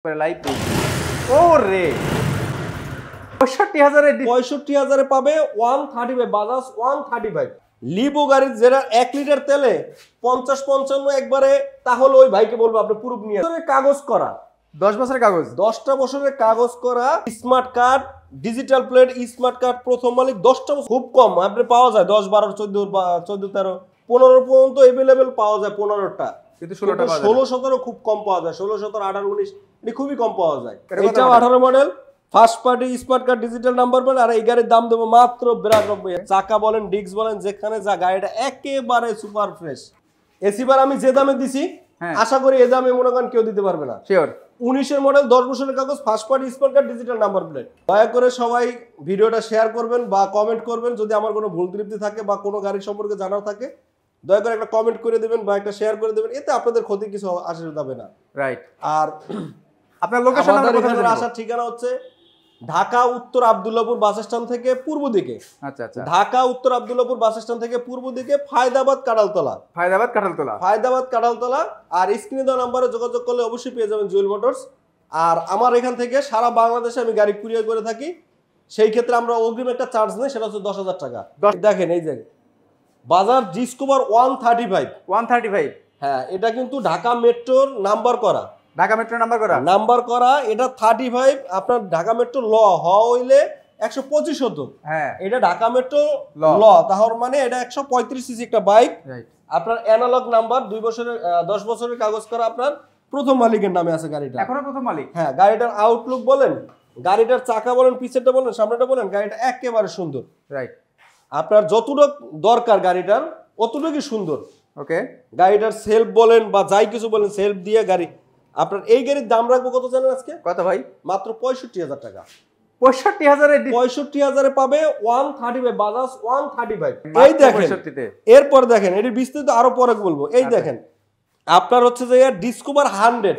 Live ওরে ৬৫,০০০ পাবে 135 বাজাজ 135 লিবো গাড়ির যেটা 1 লিটার তেলে 50-55 একবারে, তাহলে ওই ভাইকে বলবো আপনি প্রুফ নিয়ে কাগজ করা 10 বছরের কাগজ, 10টা বছরের কাগজ করা smart card, digital plate, smart card, প্রথম মালিক, 10টা বছর খুব কম আপনি পাওয়া যায়। 10, 12, 14, 13, 15 পর্যন্ত अवेलेबल পাওয়া যায় 15টা, কিন্তু 16টা 16, 17 খুব কম পাওয়া যায়। 16, 17, 18, 19 এটি খুবই কম পাওয়া যায়। এটা 18 model first party smart card digital number plate. আর এই গাড়ির দাম দেবো মাত্র 92,000। চাকা বলেন, ডিস্ক বলেন, যেখানে যা গাড়িটা একেবারে সুপার ফ্রেশ। এসি বার আমি যে দামে দিছি আশা করি এই দামে মনে করেন কেউ দিতে পারবে না। শিওর 19-এর মডেল, 10 বছরের কাগজ, first party smart card digital number plate. দয়া করে সবাই ভিডিওটা শেয়ার করবেন বা কমেন্ট করবেন। যদি আমার কোনো ভুল ত্রুটি থাকে বা কোনো গাড়ি সম্পর্কে জানার থাকে দয়া করে একটা কমেন্ট করে দেবেন বা একটা শেয়ার করে দেবেন, এতে আপনাদের ক্ষতি কিছু আসে যাবে না। রাইট। আর আপনার লোকেশন আসার ঠিকানা হচ্ছে ঢাকা উত্তর আব্দুল্লাহপুর বাস স্ট্যান্ড থেকে পূর্ব দিকে। আচ্ছা আচ্ছা, ঢাকা উত্তর আব্দুল্লাহপুর বাস স্ট্যান্ড থেকে পূর্ব দিকে ফায়দাবাদ কাঁঠালতলা। ফায়দাবাদ কাঁঠালতলা। আর স্ক্রিনে দেওয়া নাম্বারে যোগাযোগ করলে অবশ্যই পেয়ে যাবেন জুয়েল মোটরস। আর আমার এখান থেকে সারা বাংলাদেশে আমি গাড়ি কুরিয়ার করে থাকি। সেই ক্ষেত্রে আমরা অগ্রিম একটা চার্জ নেই, সেটা হচ্ছে 10,000 টাকা। দেখেন এই যে বাজাজ ডিসকভার 135। হ্যাঁ, এটা কিন্তু ঢাকা মেট্রোর নাম্বার করা, নাম্বার করা। এটা 35 আপনার ঢাকা মেট্রো ল হওয়া হইলে 125 হতো। হ্যাঁ, এটা ঢাকা মেট্রো ল, তাহলে মানে এটা 135 সিসি একটা বাইক। আপনার অ্যানালগ নাম্বার, 2 বছরের 10 বছরের কাগজ করা, আপনার প্রথম মালিকের নামে আছে গাড়িটা। এখনো প্রথম মালিক। হ্যাঁ, গাড়িটার আউটলুক বলেন, গাড়িটার চাকা বলেন, পিছেরটা বলেন, সামনেটা বলেন, গাড়িটা একেবারে সুন্দর। রাইট। আপনার যতটুকু দরকার গাড়িটার অতটুকুই সুন্দর। ওকে। গাড়িটার সেলফ বলেন বা যাই কিছু বলেন, সেলফ দিয়ে গাড়ি। আপনার এই গাড়ির দাম রাখবো কত জানেন আজকে? কত ভাই? মাত্র 65,000 টাকা। 65,000 পাবে 135 বাজাজ 135। এই দেখেন, এরপর দেখেন এটির বিস্তারিত আরো পরে বলবো। এই দেখেন আপনার হচ্ছে যে ডিসকভার 100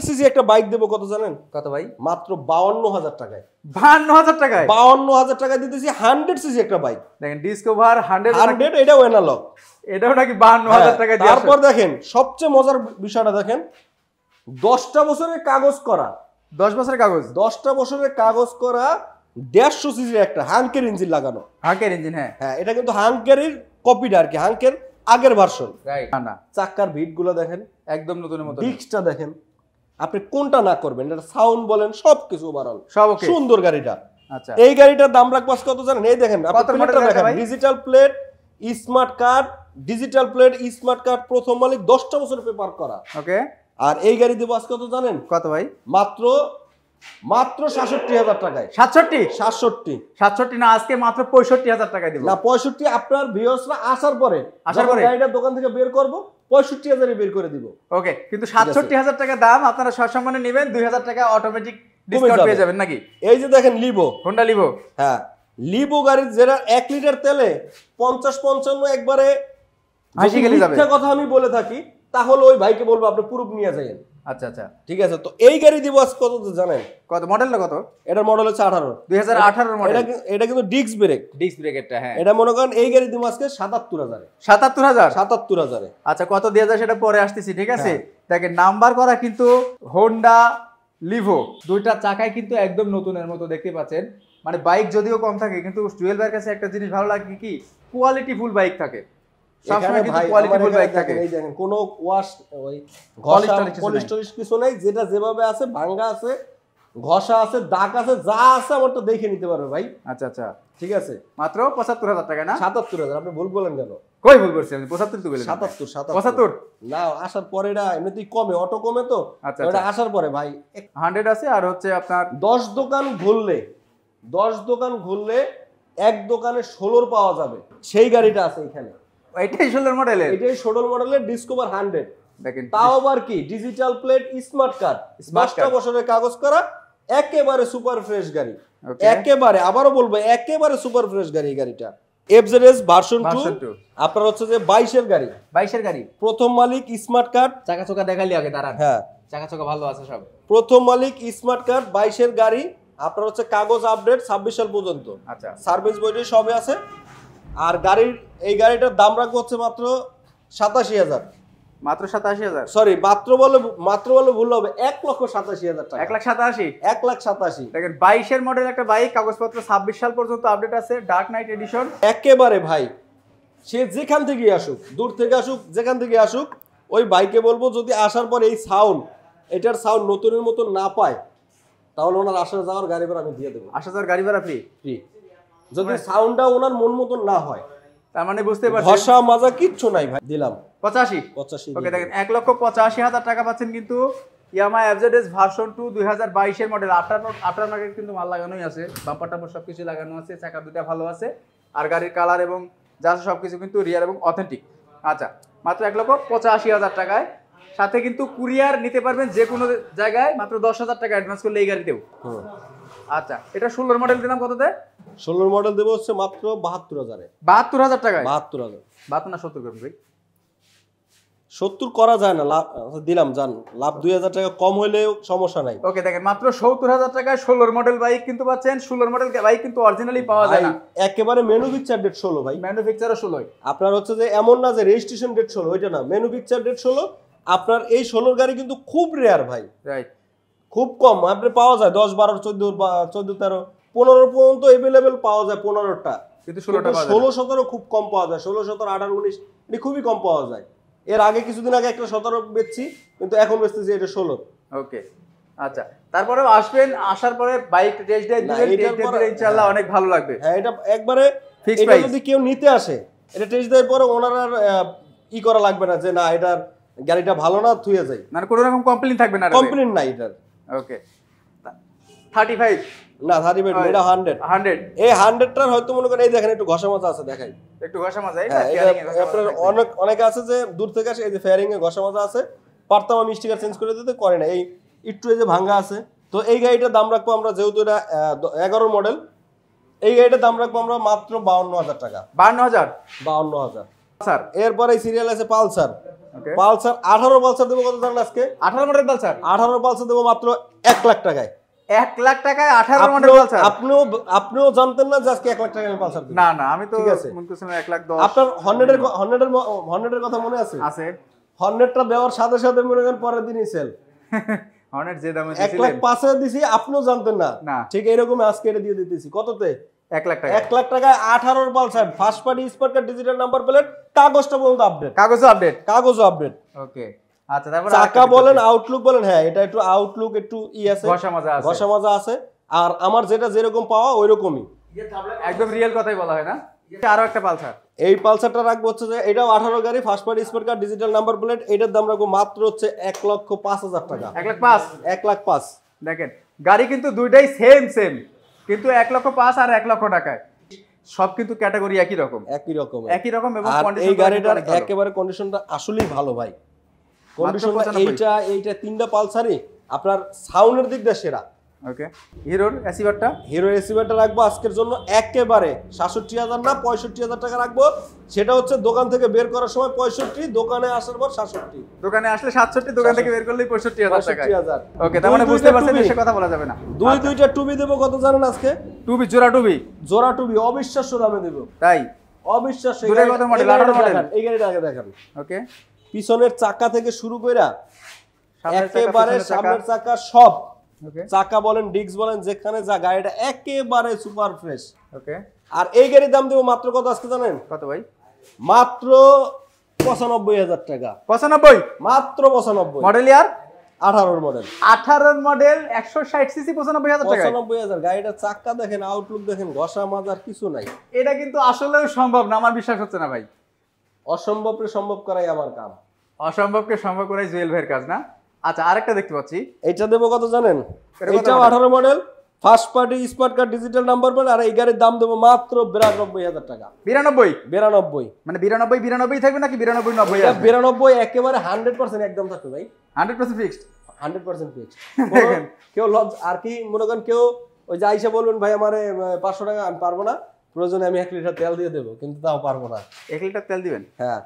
সিসি একটা বাইক দেবো কত জানেন? কত ভাই? মাত্র 52,000 টাকায়। 52,000 টাকায়? 52,000 টাকায় দিতেছি 100 সিসি একটা বাইক। দেখেন ডিসকভার 100, এটাও অ্যানালগ, এটাও নাকি 52,000 টাকায় দিয়ে। তারপর দেখেন সবচেয়ে মজার বিষয়টা দেখেন, 10টা বছরের কাগজ করা, 10 বছরের কাগজ, 10টা বছরের কাগজ করা 150 সিসির একটা হাঙ্কের ইঞ্জিন লাগানো। হাঙ্কের ইঞ্জিন? হ্যাঁ হ্যাঁ, এটা কিন্তু হাঙ্কের কপিটা আর কি, হাঙ্কের আগের ভার্সন। রাইট। না, চাকার ভিট গুলো দেখেন একদম নতুনের মতো। ডিস্কটা দেখেন, আপনি কোনটা না করবেন, এটা সাউন্ড বলেন সবকিছু ওভারঅল সব ওকে, সুন্দর গাড়িটা। আচ্ছা, এই গাড়িটার দাম রাখবো কত জানেন? এই দেখেন digital plate, smart card, digital plate, smart card, প্রথম মালিক, 10টা বছর পেপার করা। ওকে। আর এই গাড়ি দেবো আজকে কত জানেন? কত ভাই? মাত্র 67,000 টাকায়। 67 না, আজকে মাত্র 65,000 টাকায় দিব। না, 65 আপনার ভিউয়ার্সরা আসার পরে গাড়িটা দোকান থেকে বের করব 65,000 বের করে দিব। ওকে, কিন্তু 67,000 টাকা দাম, আপনারা সসম্মানে নেবেন 2,000 টাকা অটোমেটিক ডিসকাউন্ট পেয়ে যাবেন নাকি? এই যে দেখেন লিবো, হোন্ডা লিবো। হ্যাঁ, লিবো গাড়ির যেটা 1 লিটার তেলে 50-55 একবারে হাসি গেলে যাবে। মিথ্যা কথা আমি বলে থাকি, তাহলে ওই ভাইকে বলবো আপনি প্রুফ নিয়ে যাবেন। আচ্ছা আচ্ছা, ঠিক আছে। তো এই গাড়ি দিব আজ কত জানেন? কত মডেলটা? কত? এটার মডেল হচ্ছে 18, 2018 মডেল। এটা কিন্তু ডিস্ক ব্রেক এটা। হ্যাঁ, এটা মনে করেন এই গাড়ি দিব আজকে 77,000। আচ্ছা, কত দিয়ে যায় সেটা পরে আসতেছি, ঠিক আছে। দেখেন নাম্বার করা কিন্তু হোন্ডা লিভো, দুইটা চাকায় কিন্তু একদম নতুনের মতো দেখতে পাচ্ছেন। মানে বাইক যদিও কম থাকে, কিন্তু জুয়েল ভাইয়ের কাছে একটা জিনিস ভালো লাগে কি, কোয়ালিটি ফুল বাইক থাকে। সবসময় কিন্তু কোয়ালিটি ফুল বাইক থাকে। এই দেখেন কোনো ওয়াশ ওই ঘষা পলিশ কিছু নাই, যেটা যেভাবে আছে, ভাঙা আছে, ঘষা আছে, দাগ আছে, যা আছে আমারটা দেখে নিতে পারবে ভাই। আচ্ছা আচ্ছা, ঠিক আছে। মাত্র 75,000 টাকা না? 77,000। আপনি ভুল বলেন কেন? কই ভুল করছি আমি? 75 তো বলেন। 77 না, আসার পরে এটা এমনিতেই কমে, অটো কমে তো। আচ্ছা, এটা আসার পরে ভাই 100 আছে। আর হচ্ছে আপনার 10 দোকান ঘুরলে এক দোকানে 16 পাওয়া যাবে, সেই গাড়িটা আছে এখানে। এটাই 16 মডেলের, এটাই 16 মডেলের ডিসকভার 100। দেখেন তাও আবার কি ডিজিটাল প্লেট, স্মার্ট কার্ড, 10টা বছরের কাগজ করা, একেবারে সুপার ফ্রেশ গাড়ি। একেবারে, আবারও বলবো, একেবারে সুপার ফ্রেশ গাড়ি। গাড়িটা এফজেডএস ভার্সন 2 আপনার হচ্ছে যে 22 এর গাড়ি, প্রথম মালিক, স্মার্ট কার্ড। চাকা চোকা দেখালি আগে, দাঁড়ান। হ্যাঁ, চাকা চোকা ভালো আছে সব। প্রথম মালিক, স্মার্ট কার্ড, 22 এর গাড়ি। আপনার হচ্ছে কাগজ আপডেট 26 সাল পর্যন্ত। আচ্ছা, সার্ভিস বডি সবই আছে। আর এই গাড়িটার দাম রাখবো হচ্ছে মাত্র 87,000। মাত্র 87,000। সরি মাত্র বলে ভুল হবে, 1,87,000 টাকা। 1,87,000। 1,87,000। দেখেন 22 মডেল একটা বাইক, কাগজপত্র 26 সাল পর্যন্ত আপডেট আছে, ডার্ক নাইট এডিশন। একেবারে ভাই সে যেখান থেকে আসুক, দূর থেকে আসুক, যেখান থেকে আসুক, ওই বাইকে বলবো যদি আসার পর এই সাউন্ড, এটার সাউন্ড নতুনের মতো না পায়, তাহলে ওনার আসা যাওয়ার গাড়ি ভাড়া আমি দিয়ে দেবো। আসা যাওয়ার গাড়ি ভাড়া ফ্রি। যদি সাউন্ডটা ওনার মন মতো না হয়, তার মানে বুঝতে পারছেন ভাষা মাজা কিচ্ছু নাই ভাই, দিলাম 85। ওকে দেখেন 1,85,000 টাকা পাচ্ছেন কিন্তু ইয়ামাহা এফজেডএস ভার্সন 2 2022 এর মডেল। আফটার মার্কেট কিন্তু মাল লাগানোই আছে, বাম্পার টাম্পার সবকিছু লাগানো আছে, চাকা দুটো ভালো আছে, আর গাড়ির কালার এবং যা আছে সবকিছু কিন্তু রিয়াল এবং অথেন্টিক। আচ্ছা, মাত্র 1,85,000 টাকায়, সাথে কিন্তু কুরিয়ার নিতে পারবেন যে কোনো জায়গায়, মাত্র 10,000 টাকা অ্যাডভান্স করলে এই গাড়িতেও। আচ্ছা, এটা 16 মডেল দিলাম কততে? 16 মডেল দেবো হচ্ছে মাত্র 72,000 এ। 72,000 টাকায়? 72,000। 72 না 70 করবেন ভাই? 70 করা যায় না, লাভ দিলাম, জান লাভ 2,000 টাকা কম হইলেও সমস্যা নাই। ওকে দেখেন মাত্র 70,000 টাকায় 16 মডেল বাইক কিন্তু পাচ্ছেন। 16 মডেল বাইক কিন্তু অরিজিনালি পাওয়া যায় না, একেবারে ম্যানুফ্যাকচার ডেট 16 ভাই। ম্যানুফ্যাকচারও 16। আপনার হচ্ছে যে এমন না যে রেজিস্ট্রেশন ডেট 16, ওইটা না, ম্যানুফ্যাকচার ডেট 16। আপনার এই 16 গাড়ি কিন্তু খুব রেয়ার ভাই, রাইট, খুব কম আপনি পাওয়া যায়। 10, 12, 14, 13, 15 পর্যন্ত अवेलेबल পাওয়া যায়, 15টা, কিন্তু 16, 17 খুব কম পাওয়া যায়। 16, 17, 18, 19 এটা খুবই কম পাওয়া যায়। এর আগে কিছুদিন আগে একটা 17 বেচছি, কিন্তু এখন বেচতেছি এটা 16। ওকে আচ্ছা, তারপরে আসবেন, আসার পরে বাইক টেস্ট ড্রাইভ দিবেন, ইনশাআল্লাহ অনেক ভালো লাগবে। হ্যাঁ, এটা একবারে ফিক্স প্রাইস। যদি কেউ নিতে আসে, এটা টেস্ট ড্রাইভ পরে ওনার আর ই করা লাগবে না যে না এটার গাড়িটা ভালো না, থুয়ে যায়, মানে কোনো রকম কমপ্লেইন থাকবে না, কমপ্লেইন নাই এটার। ওকে 35 না 35 এটা 100 এই 100টার হয়তো মনে করেন এই দেখেন একটু ঘষা মাজা আছে, দেখাই একটু ঘষা মাজা। আপনার অনেক আছে যে দূর থেকে আসে, এই যে ফেয়ারিং এ ঘষা মাজা আছে, পারতাম আমি স্টিকার চেঞ্জ করে দিতে, করে না, এই একটু এই যে ভাঙা আছে। তো এই গাড়িটার দাম রাখবো আমরা, যেহেতু এটা 11 মডেল, এই গাড়িটার দাম রাখবো আমরা মাত্র 52,000 টাকা। 52,000 স্যার। এরপরে সিরিয়াল আছে পালসার। পালসার 18 পালসার দেবো কত জানেন আজকে? 18 মডেল পালসার। 18 পালসার দেবো মাত্র 1 লাখ টাকায়। 1 লাখ টাকায় 18 মডেল পালসার? আপনিও জানতেন না যে আজকে 1 লাখ টাকায় আমি পালসার দেব? না না, আমি তো মনে করছিলাম 1 লাখ 10। আপনার হর্নেটের কথা মনে আছে? আছে। হর্নেটটা দেওয়ার সাথে সাথে মনে করেন পরের দিনই সেল। হর্নেট যে দামে 1 লাখ 5 এ দিছি, আপনিও জানতেন না। ঠিক এরকম আজকে এটা দিয়ে দিতেছি কততে? 1 লাখ টাকা। 1 লাখ টাকায় 18 Pulsar, first party spot card, digital number plate, কাগজটা পর্যন্ত আপডেট। কাগজও আপডেট। ওকে আচ্ছা, তারপর চাকা বলেন, আউটলুক বলেন, হ্যাঁ এটা একটু আউটলুক একটু ই আছে, ঘষা মাজা আছে, আর আমার যেটা যেরকম পাওয়া ওইরকমই, একদম রিয়েল কথাই বলা হয় না। আরো একটা পালসার, এই পালসারটা রাখবো হচ্ছে যে এটাও 18 গাড়ি, first party spot card, digital number plate, এটার দাম রাখবো মাত্র হচ্ছে 1,05,000 টাকা। 1,05,000? 1,05,000। দেখেন গাড়ি কিন্তু দুইটাই সেম, কিন্তু 1,05,000 আর 1 লক্ষ টাকায়, সব কিন্তু ক্যাটাগরি একই রকম এবং এই গাড়িটার একেবারে কন্ডিশনটা আসলেই ভালো ভাই। কন্ডিশনটা এইটা তিনটা পালসারই আপনার সাউন্ডের দিক দিয়ে সেরা। ওকে, হিরোর এসিভারটা রাখবো আজকের জন্য একেবারে 67,000 না 65,000 টাকা রাখবো। সেটা হচ্ছে দোকান থেকে বের করার সময় 65, দোকানে আসার পর 67। দোকানে আসলে 67, দোকান থেকে বের করলেই 65,000 টাকা। ওকে, তার মানে বুঝতে পারছেন বেশি কথা বলা যাবে না। দুইটা টুবি দেব কত জানেন আজকে? জোড়া টুবি অবিশ্বাস্য দামে দেব। তাই? অবিশ্বাস্য। কত মডেল? 18 মডেল। এই গাড়িটা আগে দেখান। ওকে, পিছনের চাকা থেকে শুরু কইরা একেবারে সামনের চাকা সব, চাকা বলেন, ডিস্ক বলেন, যেখানে যা, গাড়িটা একেবারে সুপার ফ্রেশ। ওকে, আর এই গাড়ির দাম দেব মাত্র কত আজকে জানেন? কত ভাই? মাত্র 95,000 টাকা। 95? মাত্র 95। মডেল ইয়ার 18 মডেল। 18 মডেল 160 সিসি 95,000 টাকা। 95,000। গাড়িটা চাকা দেখেন, আউটলুক দেখেন, ঘষা মাজার কিছু নাই। এটা কিন্তু আসলেও সম্ভব না, আমার বিশ্বাস হচ্ছে না ভাই। অসম্ভবকে সম্ভব করাই আমার কাম। অসম্ভবকে সম্ভব করাই জুয়েল ভাইয়ের কাজ না। আচ্ছা, আরেকটা দেখতে পাচ্ছি, এটা দেব কত জানেন? এটাও 18 model, first party smart card, digital number plate, আর এই গাড়ির দাম দেব মাত্র 92,000 টাকা। 92? মানে 92 থাকবে নাকি 92-90? 92 একেবারে 100% একদম থাকবে ভাই। 100% ফিক্সড? 100% ফিক্সড। কেউ লজ আর কি মনে করেন, কেউ ওই যে আইসা বলবেন ভাই আমারে 500 টাকা, আমি পারবো না, প্রয়োজনে আমি 1 লিটার তেল দিয়ে দেবো, কিন্তু তাও পারবো না। 1 লিটার তেল দিবেন? হ্যাঁ।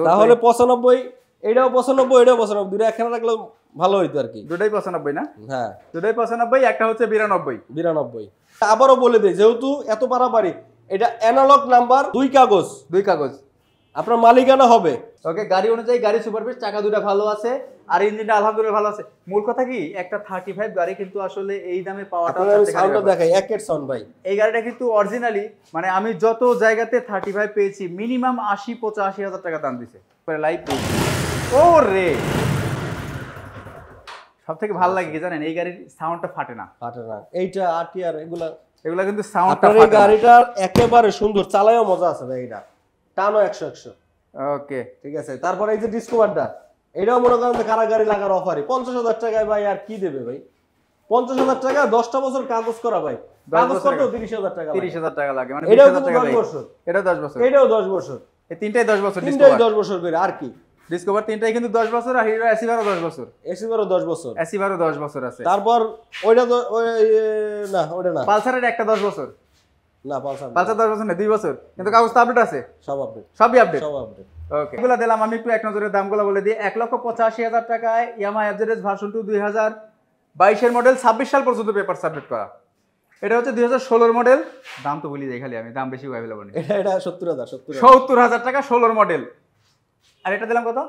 তাহলে 95, এটাও 95, এটাও 95, দুটো একখানে রাখলে ভালো হইতো আর কি। দুটোই 95 না? হ্যাঁ, দুটোই 95, একটা হচ্ছে 92। আবারও বলে দেই, যেহেতু এত পারাপারি, এটা অ্যানালগ নাম্বার, দুই কাগজ। আপনার মালিকানা হবে। ওকে, গাড়ি অনুযায়ী গাড়ি সুপার বেস্ট, চাকা দুটো ভালো আছে আর ইঞ্জিনটা আলহামদুলিল্লাহ ভালো আছে। মূল কথা কি একটা 35 গাড়ি কিন্তু আসলে এই দামে পাওয়াটা সাউন্ডটা দেখাই একের সাউন্ড ভাই। এই গাড়িটা কিন্তু অরিজিনালি মানে আমি যত জায়গাতে 35 পেয়েছি মিনিমাম 80-85 হাজার টাকা দাম দিছে লাইভ। ও রে, সব থেকে ভালো লাগে কি জানেন, এই গাড়ির সাউন্ডটা ফাটে না। এইটা আরটিআর এগুলা কিন্তু সাউন্ডটা ফাটে। এই গাড়িটার একেবারে সুন্দর, চালায়ও মজা আছে ভাই, এটা টানো 100-100। ওকে ঠিক আছে। তারপরে এই যে ডিসকভারটা, এটাও মনে করেন কারাগারি লাগার অফারই 50,000 টাকায় ভাই। আর কি দেবে ভাই 50,000 টাকা? 10টা বছর কাগজ করা ভাই, কাগজ করতেও 30,000 টাকা, 30,000 টাকা লাগে। মানে এটাও 10 বছর, এটাও 10 বছর, এটাও 10 বছর, এই তিনটাই 10 বছর, তিনটাই 10 বছর করে। আর কি ডিসকভার তিনটাই কিন্তু 10 বছর, আর হিরো এসিভারও 10 বছর, এসিভারও 10 বছর, এসিভারও 10 বছর আছে। তারপর ওইটা তো না, ওইটা না, পালসারের একটা 10 বছর না, পালসার 10 বছর না, 2 বছর, কিন্তু কাগজ তো আপডেট আছে, সব আপডেট, সবই আপডেট, সব আপডেট। ওকে, এগুলো দিলাম আমি একটু এক নজরে দামগুলো বলে দিই। 1,85,000 টাকায় ইয়ামাহা এফজেডএস ভার্সন 2 2022 এর মডেল, 26 সাল পর্যন্ত পেপার সাবমিট করা। এটা হচ্ছে 2016 মডেল, দাম তো ভুলি যাই খালি আমি, দাম বেশি অ্যাভেলেবল নেই। এটা 70,000 70,000 টাকা 16 মডেল। আর এটা দিলাম কত?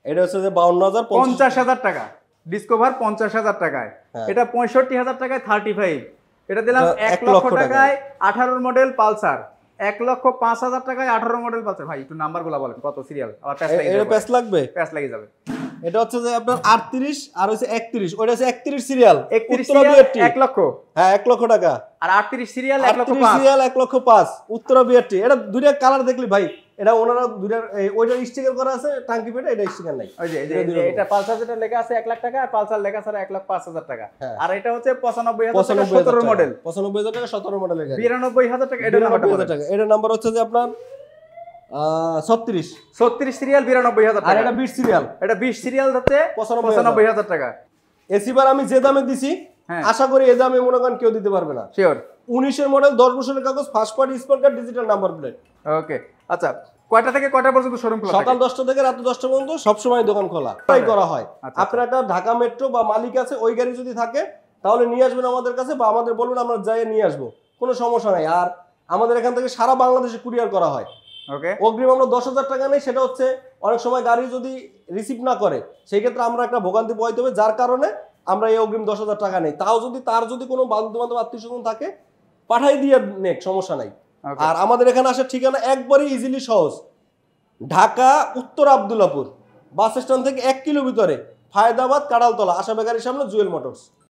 এটা হচ্ছে যে 52,000 50,000 টাকা ডিসকভার, 50,000 টাকায়। এটা 65,000 টাকায় 35। এটা দিলাম 1 লক্ষ টাকায় 18 মডেল পালসার, 1,05,000 টাকায় 18 মডেল পালসার। ভাই একটু নাম্বারগুলো বলেন কত সিরিয়াল, আবার প্যাচ লাগবে, প্যাচ লাগিয়ে যাবে। এটা হচ্ছে যে আপনার 38 আর হচ্ছে 31, ওটা হচ্ছে 31 সিরিয়াল, 31 সিরিয়াল 1 লক্ষ, হ্যাঁ 1 লক্ষ টাকা। আর 38 সিরিয়াল 1 লক্ষ 5, সিরিয়াল 1 লক্ষ 5, উত্তরা বিআরটি। এটা দুইটা কালার দেখলি ভাই, এটা ওনারা দুইটা, ওইটা স্টিকার করা আছে টাঙ্কি পেটে, এটা স্টিকার নাই। ওই যে এটা পালসার যেটা লেখা আছে 1 লাখ টাকা, আর পালসার লেখা আছে 1,05,000 টাকা। আর এটা হচ্ছে 95,000 টাকা 17 মডেল, 95,000 টাকা 17 মডেলের গাড়ি, 92,000 টাকা। এটা নাম্বারটা টাকা, এটা নাম্বার হচ্ছে যে আপনার 36 সিরিয়াল 92,000 টাকা। আর এটা 20 সিরিয়াল, এটা 20 সিরিয়াল হচ্ছে 95,000 টাকা। এসিবার আমি যে দামে দিছি, আশা করি এই দামে মনে করেন কেউ দিতে পারবে না। শিওর। 19 এর মডেল, 10 বছরের কাগজ, first party spot card, digital number plate. Okay, আচ্ছা কয়টা থেকে কয়টা পর্যন্ত শোরুম খোলা? সকাল 10টা থেকে রাত 10টা পর্যন্ত সব সময় দোকান খোলা। তাই করা হয়। আপনার একটা ঢাকা মেট্রো বা মালিক আছে, ওই গাড়ি যদি থাকে তাহলে নিয়ে আসবেন আমাদের কাছে, বা আমাদের বলবেন আমরা যাই নিয়ে আসবো, কোনো সমস্যা নাই। আর আমাদের এখান থেকে সারা বাংলাদেশে কুরিয়ার করা হয়। ওকে, অগ্রিম আমরা 10,000 টাকা নেই, সেটা হচ্ছে অনেক সময় গাড়ি যদি রিসিভ না করে সেই ক্ষেত্রে আমরা একটা ভোগান্তি পোহাইতে হবে, যার কারণে আমরা এই অগ্রিম 10,000 টাকা নেই। তাও যদি তার যদি কোনো বন্ধু বান্ধব আত্মীয়স্বজন থাকে পাঠাই দিয়ে নেক, সমস্যা নাই। আর আমাদের এখানে আসার ঠিকানা একবারই ইজিলি সহজ, ঢাকা উত্তর আব্দুল্লাহপুর বাস স্ট্যান্ড থেকে 1 কিলো ভিতরে, ফায়দাবাদ কাঁড়ালতলা, আশা বেকারির সামনে জুয়েল মোটরস।